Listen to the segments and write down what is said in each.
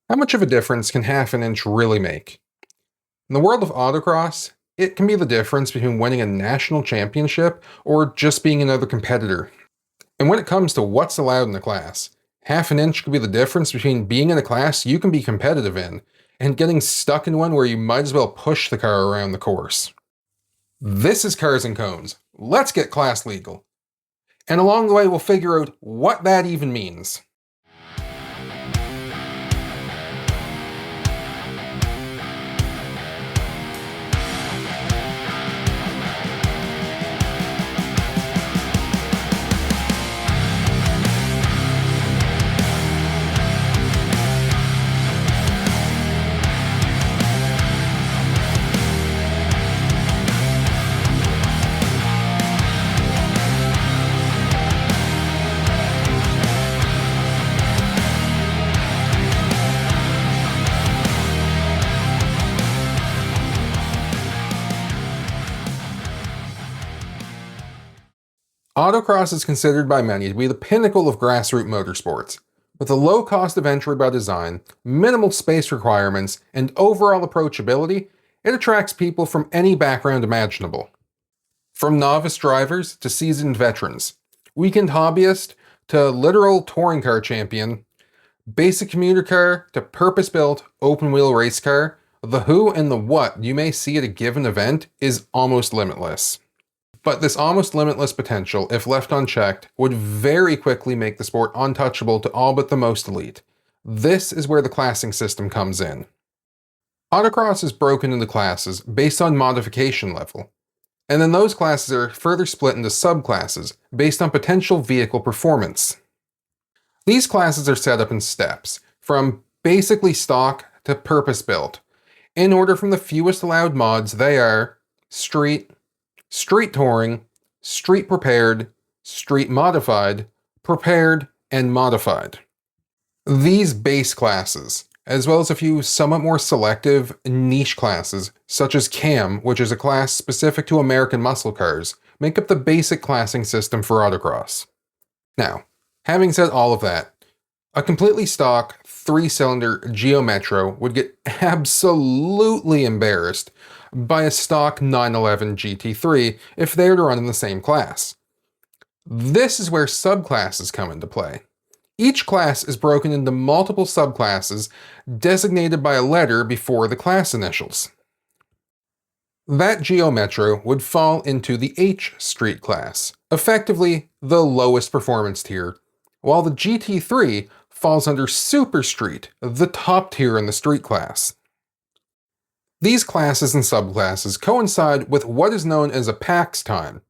How much of a difference can half an inch really make? In the world of autocross, it can be the difference between winning a national championship or just being another competitor. And when it comes to what's allowed in the class, half an inch could be the difference between being in a class you can be competitive in and getting stuck in one where you might as well push the car around the course. This is Cars and Cones. Let's get class legal. And along the way, we'll figure out what that even means. Autocross is considered by many to be the pinnacle of grassroots motorsports. With a low cost of entry by design, minimal space requirements, and overall approachability, it attracts people from any background imaginable. From novice drivers to seasoned veterans, weekend hobbyist to literal touring car champion, basic commuter car to purpose-built open-wheel race car, the who and the what you may see at a given event is almost limitless. But this almost limitless potential, if left unchecked, would very quickly make the sport untouchable to all but the most elite. This is where the classing system comes in. Autocross is broken into classes based on modification level, and then those classes are further split into subclasses based on potential vehicle performance. These classes are set up in steps, from basically stock to purpose-built. In order from the fewest allowed mods, they are street, street touring, street prepared, street modified, prepared, and modified. These base classes, as well as a few somewhat more selective niche classes, such as CAM, which is a class specific to American muscle cars, make up the basic classing system for autocross. Now, having said all of that, a completely stock 3-cylinder Geo Metro would get absolutely embarrassed by a stock 911 GT3 if they were to run in the same class. This is where subclasses come into play. Each class is broken into multiple subclasses designated by a letter before the class initials. That Geo Metro would fall into the H Street class, effectively the lowest performance tier, while the GT3 falls under Super Street, the top tier in the street class. These classes and subclasses coincide with what is known as a PAX time.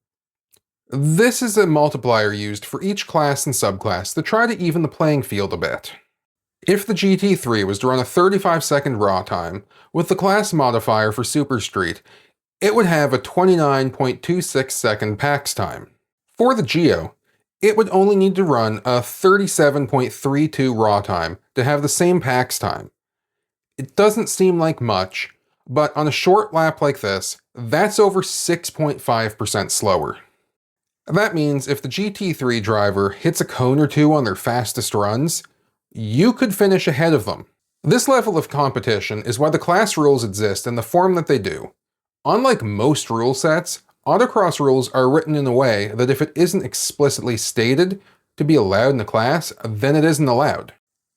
This is a multiplier used for each class and subclass to try to even the playing field a bit. If the GT3 was to run a 35-second raw time, with the class modifier for Super Street, it would have a 29.26-second PAX time. For the Geo, it would only need to run a 37.32 raw time to have the same PAX time. It doesn't seem like much, but on a short lap like this, that's over 6.5% slower. That means if the GT3 driver hits a cone or two on their fastest runs, you could finish ahead of them. This level of competition is why the class rules exist in the form that they do. Unlike most rule sets, autocross rules are written in a way that if it isn't explicitly stated to be allowed in the class, then it isn't allowed.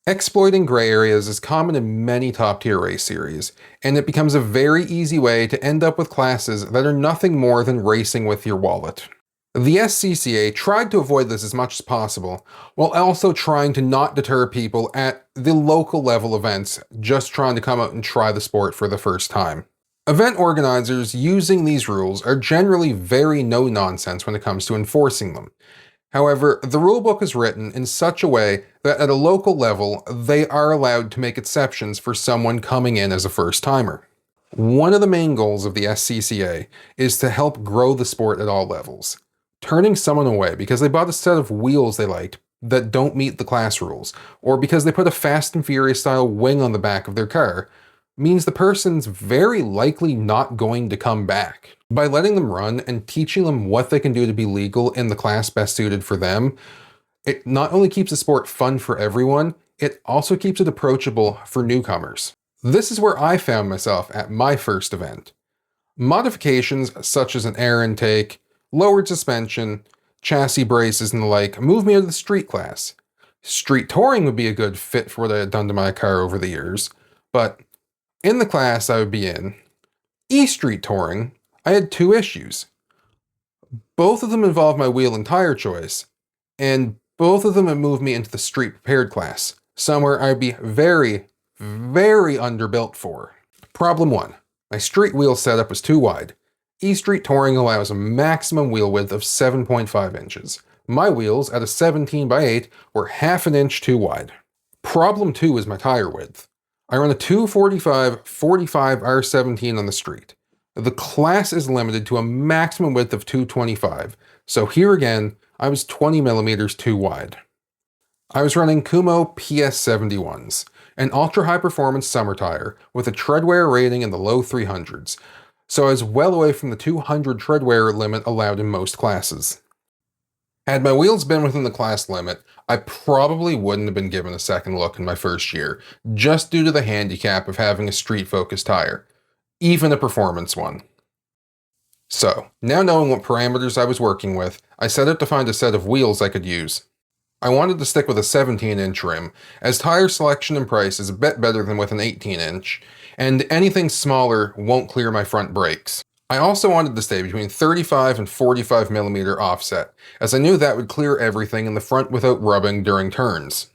Exploiting gray areas is common in many top-tier race series, and it becomes a very easy way to end up with classes that are nothing more than racing with your wallet. The SCCA tried to avoid this as much as possible, while also trying to not deter people at the local level events just trying to come out and try the sport for the first time. Event organizers using these rules are generally very no-nonsense when it comes to enforcing them. However, the rulebook is written in such a way that at a local level, they are allowed to make exceptions for someone coming in as a first-timer. One of the main goals of the SCCA is to help grow the sport at all levels. Turning someone away because they bought a set of wheels they liked that don't meet the class rules, or because they put a Fast and Furious style wing on the back of their car, means the person's very likely not going to come back. By letting them run and teaching them what they can do to be legal in the class best suited for them, it not only keeps the sport fun for everyone, it also keeps it approachable for newcomers. This is where I found myself at my first event. Modifications such as an air intake, lowered suspension, chassis braces, and the like moved me into the street class. Street touring would be a good fit for what I had done to my car over the years, but in the class I would be in, E-Street touring, I had two issues. Both of them involved my wheel and tire choice, and both of them would move me into the street prepared class, somewhere I'd be very, very underbuilt for. Problem 1. My street wheel setup was too wide. E-Street touring allows a maximum wheel width of 7.5 inches. My wheels at a 17x8 were half an inch too wide. Problem 2 is my tire width. I run a 245/45 R17 on the street. The class is limited to a maximum width of 225, so here again, I was 20 millimeters too wide. I was running Kumo PS71s, an ultra-high-performance summer tire with a tread wear rating in the low 300s, so I was well away from the 200 tread wear limit allowed in most classes. Had my wheels been within the class limit, I probably wouldn't have been given a second look in my first year, just due to the handicap of having a street-focused tire, even a performance one. So, now knowing what parameters I was working with, I set out to find a set of wheels I could use. I wanted to stick with a 17-inch rim, as tire selection and price is a bit better than with an 18-inch, and anything smaller won't clear my front brakes. I also wanted to stay between 35 and 45 millimeter offset, as I knew that would clear everything in the front without rubbing during turns.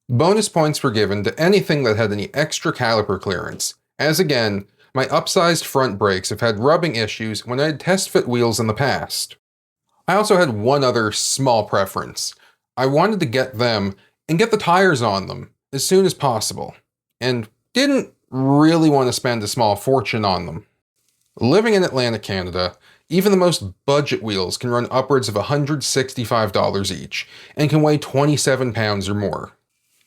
Bonus points were given to anything that had any extra caliper clearance, as again, my upsized front brakes have had rubbing issues when I had test fit wheels in the past. I also had one other small preference. I wanted to get them and get the tires on them as soon as possible, and didn't really want to spend a small fortune on them. Living in Atlantic, Canada, even the most budget wheels can run upwards of $165 each, and can weigh 27 pounds or more.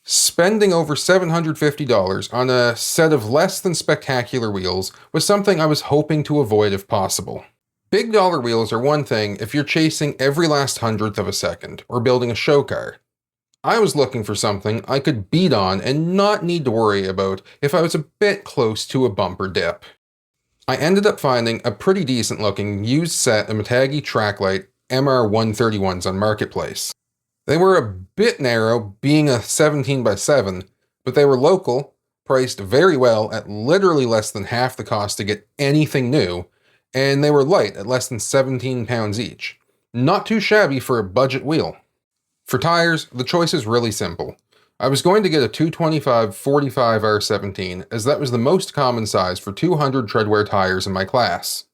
Spending over $750 on a set of less than spectacular wheels was something I was hoping to avoid if possible. Big dollar wheels are one thing if you're chasing every last hundredth of a second, or building a show car. I was looking for something I could beat on and not need to worry about if I was a bit close to a bumper dip. I ended up finding a pretty decent looking used set of Mitagi Tracklight MR131s on Marketplace. They were a bit narrow, being a 17x7, but they were local, priced very well at literally less than half the cost to get anything new, and they were light at less than 17 pounds each. Not too shabby for a budget wheel. For tires, the choice is really simple. I was going to get a 225/45 R17, as that was the most common size for 200 treadwear tires in my class.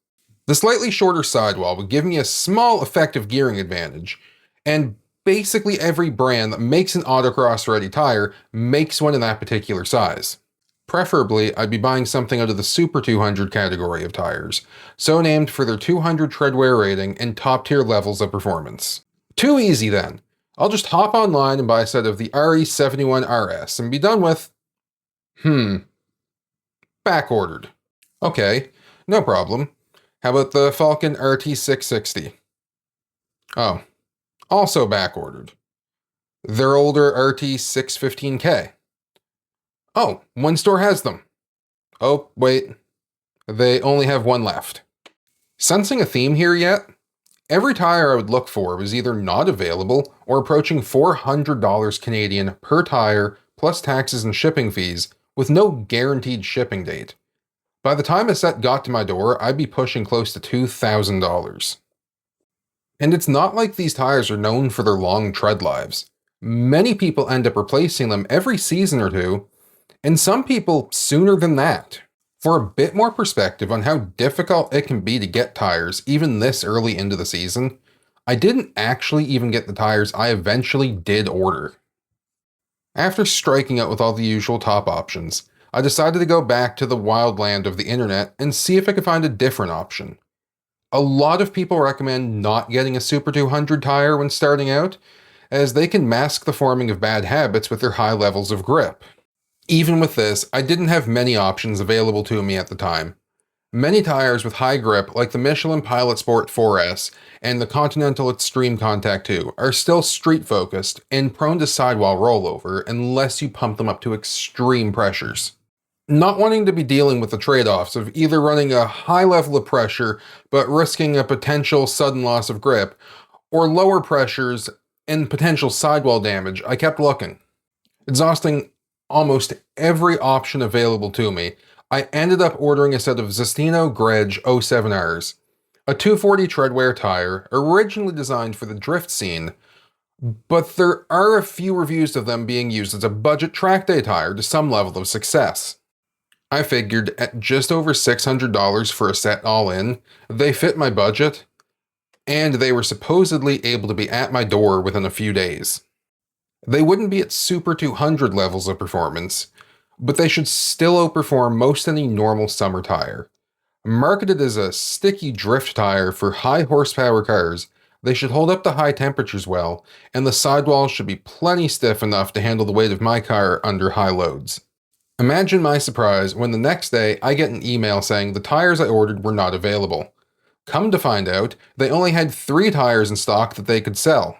The slightly shorter sidewall would give me a small effective gearing advantage, and basically every brand that makes an autocross-ready tire makes one in that particular size. Preferably, I'd be buying something out of the Super 200 category of tires, so named for their 200 treadwear rating and top-tier levels of performance. Too easy then. I'll just hop online and buy a set of the RE71 RS and be done with... back-ordered. Okay, no problem. How about the Falcon RT660? Oh, also back-ordered. Their older RT615K. Oh, one store has them. Oh, wait. They only have one left. Sensing a theme here yet? Every tire I would look for was either not available or approaching $400 Canadian per tire, plus taxes and shipping fees, with no guaranteed shipping date. By the time a set got to my door, I'd be pushing close to $2,000. And it's not like these tires are known for their long tread lives. Many people end up replacing them every season or two, and some people sooner than that. For a bit more perspective on how difficult it can be to get tires even this early into the season, I didn't actually even get the tires I eventually did order. After striking out with all the usual top options, I decided to go back to the wild land of the internet and see if I could find a different option. A lot of people recommend not getting a Super 200 tire when starting out, as they can mask the forming of bad habits with their high levels of grip. Even with this, I didn't have many options available to me at the time. Many tires with high grip, like the Michelin Pilot Sport 4S and the Continental Extreme Contact 2, are still street-focused and prone to sidewall rollover unless you pump them up to extreme pressures. Not wanting to be dealing with the trade-offs of either running a high level of pressure but risking a potential sudden loss of grip, or lower pressures and potential sidewall damage, I kept looking. Exhausting almost every option available to me, I ended up ordering a set of Zestino Gredge 07Rs, a 240 treadwear tire originally designed for the drift scene, but there are a few reviews of them being used as a budget track day tire to some level of success. I figured at just over $600 for a set all in, they fit my budget, and they were supposedly able to be at my door within a few days. They wouldn't be at Super 200 levels of performance, but they should still outperform most any normal summer tire. Marketed as a sticky drift tire for high horsepower cars, they should hold up to high temperatures well, and the sidewalls should be plenty stiff enough to handle the weight of my car under high loads. Imagine my surprise when the next day I get an email saying the tires I ordered were not available. Come to find out, they only had 3 tires in stock that they could sell.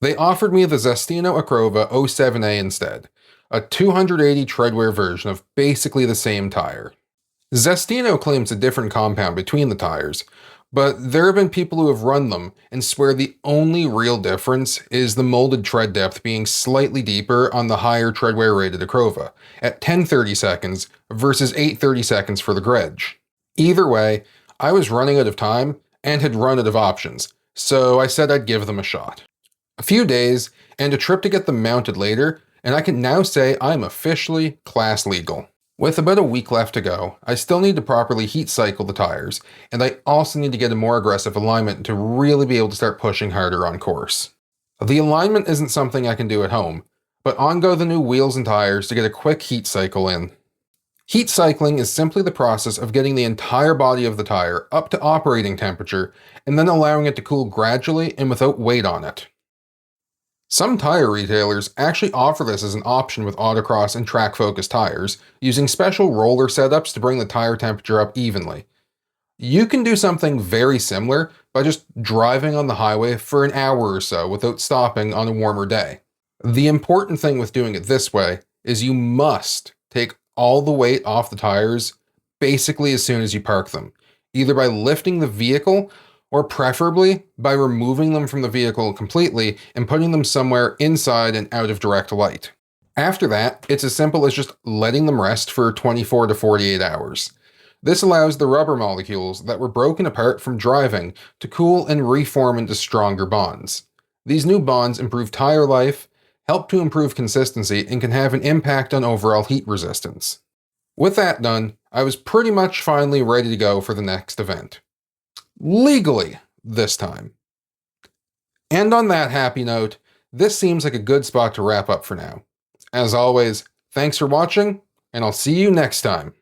They offered me the Zestino Acrova 07A instead, a 280 treadwear version of basically the same tire. Zestino claims a different compound between the tires, but there have been people who have run them and swear the only real difference is the molded tread depth being slightly deeper on the higher treadwear rated Acrova, at 1030 seconds versus 830 seconds for the Gredge. Either way, I was running out of time and had run out of options, so I said I'd give them a shot. A few days and a trip to get them mounted later, and I can now say I'm officially class legal. With about a week left to go, I still need to properly heat cycle the tires, and I also need to get a more aggressive alignment to really be able to start pushing harder on course. The alignment isn't something I can do at home, but on go the new wheels and tires to get a quick heat cycle in. Heat cycling is simply the process of getting the entire body of the tire up to operating temperature and then allowing it to cool gradually and without weight on it. Some tire retailers actually offer this as an option with Autocross and track-focused tires, using special roller setups to bring the tire temperature up evenly. You can do something very similar by just driving on the highway for an hour or so without stopping on a warmer day. The important thing with doing it this way is you must take all the weight off the tires basically as soon as you park them, either by lifting the vehicle or preferably by removing them from the vehicle completely and putting them somewhere inside and out of direct light. After that, it's as simple as just letting them rest for 24 to 48 hours. This allows the rubber molecules that were broken apart from driving to cool and reform into stronger bonds. These new bonds improve tire life, help to improve consistency, and can have an impact on overall heat resistance. With that done, I was pretty much finally ready to go for the next event. Legally, this time. And on that happy note, this seems like a good spot to wrap up for now. As always, thanks for watching, and I'll see you next time.